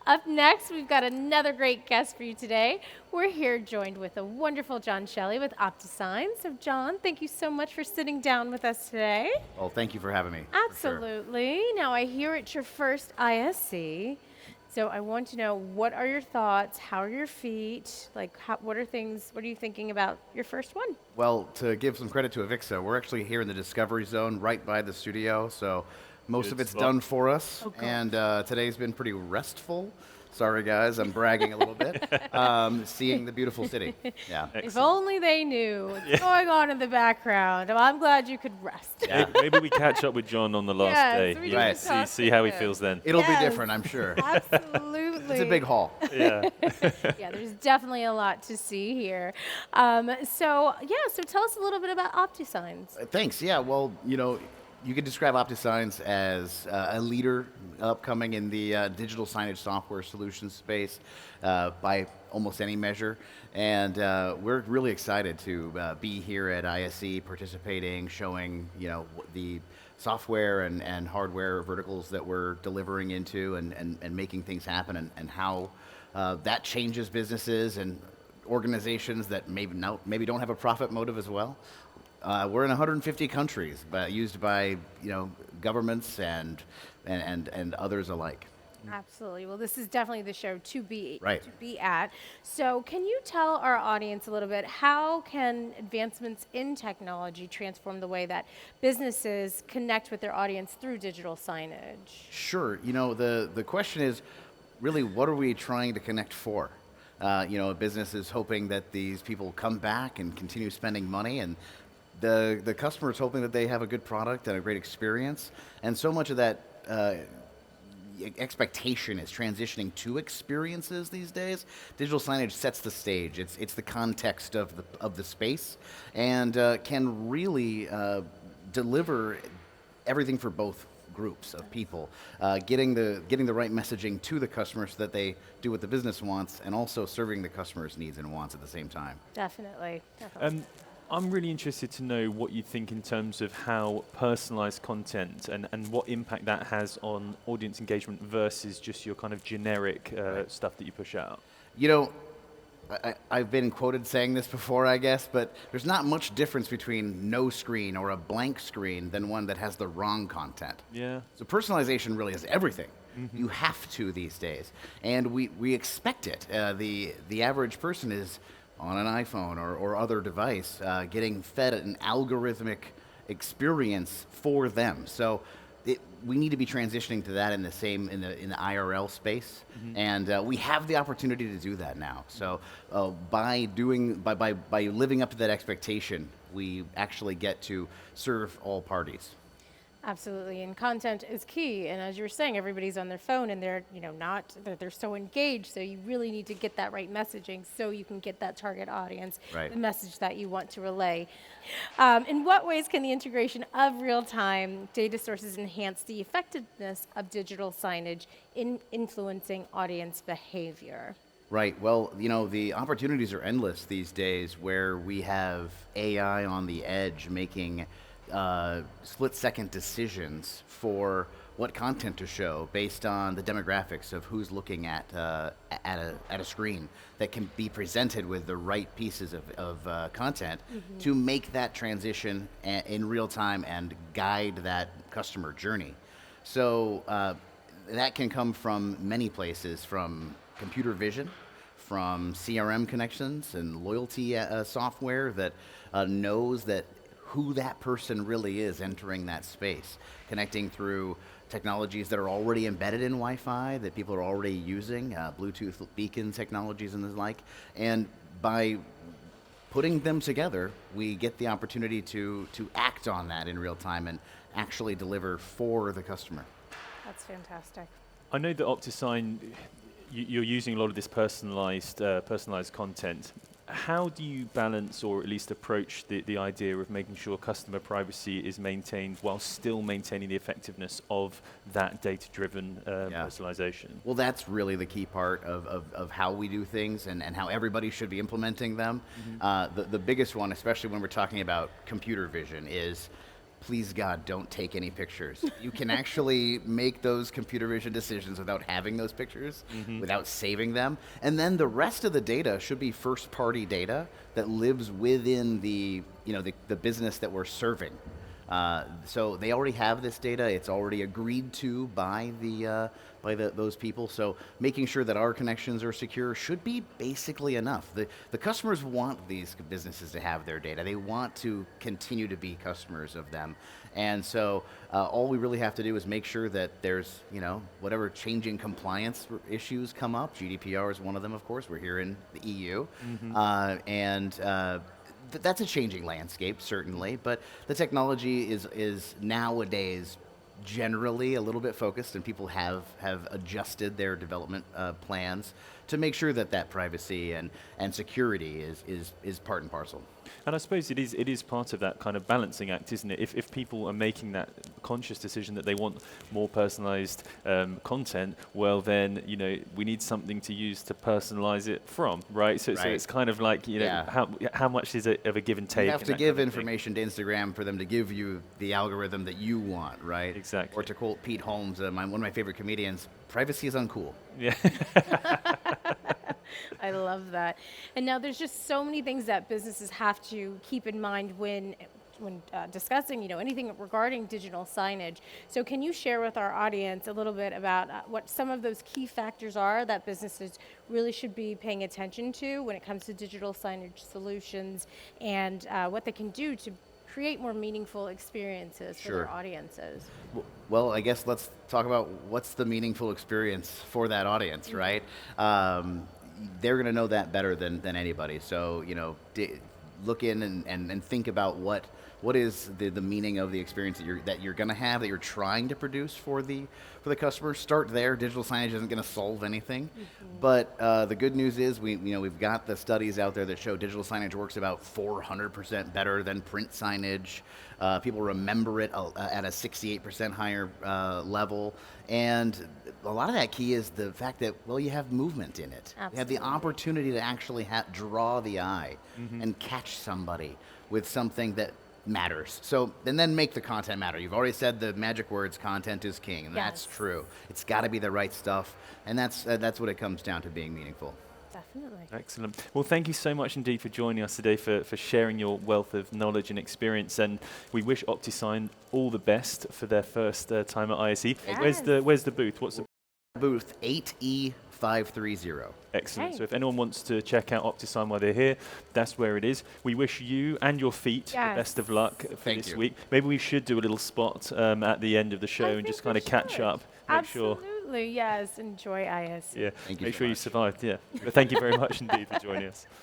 Up next, we've got another great guest for you today. We're here joined with a wonderful John Shelley with OptiSigns. So John, thank you so much for sitting down with us today. Well, thank you for having me. For sure. Absolutely. Now, I hear it's your first ISC. So I want to know, what are your thoughts? How are your feet? Like, what are you thinking about your first one? Well, to give some credit to AVIXA, we're actually here in the Discovery Zone right by the studio, so most Good of it's spot. done for us. Oh, good. And today's been pretty restful. Sorry, guys, I'm bragging a little bit. Seeing the beautiful city. Yeah. If Excellent. only they knew what's going on in the background. Well, I'm glad you could rest. Yeah. Maybe we catch up with John on the last Yes, day. we You need can to talk see to how he him. feels then. It'll be Yes. different, I'm sure. Absolutely. It's a big hall. Yeah. Yeah, there's definitely a lot to see here. So tell us a little bit about OptiSigns. Thanks. Yeah, well, you could describe OptiSigns as a leader upcoming in the digital signage software solutions space by almost any measure. And we're really excited to be here at ISE participating, showing the software and hardware verticals that we're delivering into and making things happen and how that changes businesses and organizations that maybe don't have a profit motive as well. We're in 150 countries, used by governments and others alike. Absolutely. Well, this is definitely the show to be at. So, can you tell our audience a little bit, how can advancements in technology transform the way that businesses connect with their audience through digital signage? Sure. The question is really, what are we trying to connect for? A business is hoping that these people come back and continue spending money, and the customer is hoping that they have a good product and a great experience. And so much of that expectation is transitioning to experiences these days. Digital signage sets the stage. It's the context of the space, and can really deliver everything for both groups of people, getting the right messaging to the customer so that they do what the business wants, and also serving the customer's needs and wants at the same time. Definitely. I'm really interested to know what you think in terms of how personalized content and what impact that has on audience engagement versus just your kind of generic stuff that you push out. I've been quoted saying this before, I guess, but there's not much difference between no screen or a blank screen than one that has the wrong content. Yeah. So personalization really is everything. You have to these days, and we expect it. The average person is on an iPhone or other device, getting fed an algorithmic experience for them. So we need to be transitioning to that in the IRL space, and we have the opportunity to do that now. So by living up to that expectation, we actually get to serve all parties. Absolutely, and content is key. And as you were saying, everybody's on their phone, and they're they're so engaged. So you really need to get that right messaging, so you can get that target audience, the message that you want to relay. In what ways can the integration of real-time data sources enhance the effectiveness of digital signage in influencing audience behavior? Right. Well, the opportunities are endless these days, where we have AI on the edge making split-second decisions for what content to show based on the demographics of who's looking at a screen that can be presented with the right pieces of content to make that transition in real time and guide that customer journey. So that can come from many places, from computer vision, from CRM connections and loyalty software that knows that who that person really is entering that space, connecting through technologies that are already embedded in Wi-Fi that people are already using, Bluetooth beacon technologies and the like. And by putting them together, we get the opportunity to act on that in real time and actually deliver for the customer. That's fantastic. I know that OptiSign, you're using a lot of this personalized content. How do you balance, or at least approach, the idea of making sure customer privacy is maintained while still maintaining the effectiveness of that data-driven personalization? Well, that's really the key part of how we do things and how everybody should be implementing them. The biggest one, especially when we're talking about computer vision, is please God, don't take any pictures. You can actually make those computer vision decisions without having those pictures, without saving them. And then the rest of the data should be first-party data that lives within the business that we're serving. So they already have this data. It's already agreed to by those people. So making sure that our connections are secure should be basically enough. The customers want these businesses to have their data. They want to continue to be customers of them. And so all we really have to do is make sure that there's, whatever changing compliance issues come up. GDPR is one of them, of course. We're here in the EU. That's a changing landscape, certainly, but the technology is nowadays generally a little bit focused, and people have adjusted their development plans to make sure that privacy and security is part and parcel. And I suppose it is part of that kind of balancing act, isn't it? If people are making that conscious decision that they want more personalized content, well then, we need something to use to personalize it from, right? So it's kind of like, how much is it of a give and take? You have to give information to Instagram for them to give you the algorithm that you want, right? Exactly. Or to quote Pete Holmes, one of my favorite comedians, privacy is uncool. Yeah. I love that. And now there's just so many things that businesses have to keep in mind when discussing, anything regarding digital signage. So can you share with our audience a little bit about what some of those key factors are that businesses really should be paying attention to when it comes to digital signage solutions, and what they can do to create more meaningful experiences for their audiences? Well, I guess let's talk about what's the meaningful experience for that audience, right? They're going to know that better than anybody. So, look in and think about what is the meaning of the experience that you're going to have, that you're trying to produce for the customer. Start there. Digital signage isn't going to solve anything, but the good news is we've got the studies out there that show digital signage works about 400% better than print signage. People remember it at a 68% higher level, and a lot of that key is the fact that you have movement in it. Absolutely. You have the opportunity to actually draw the eye and catch somebody with something that matters. So, and then make the content matter. You've already said the magic words, content is king, and that's true. It's got to be the right stuff, and that's what it comes down to being meaningful. Definitely. Excellent. Well, thank you so much indeed for joining us today, for sharing your wealth of knowledge and experience, and we wish OptiSign all the best for their first time at ISE. Yes. Where's the booth? What's the Booth 8E530. Excellent. Okay. So if anyone wants to check out OptiSign while they're here, that's where it is. We wish you and your feet the best of luck for Thank this you. week. Maybe we should do a little spot at the end of the show and just kind of catch up. Make sure. Absolutely, yes. Enjoy IS. Yeah. Thank you Make so sure you much. survived. Yeah. But thank you very much indeed for joining us.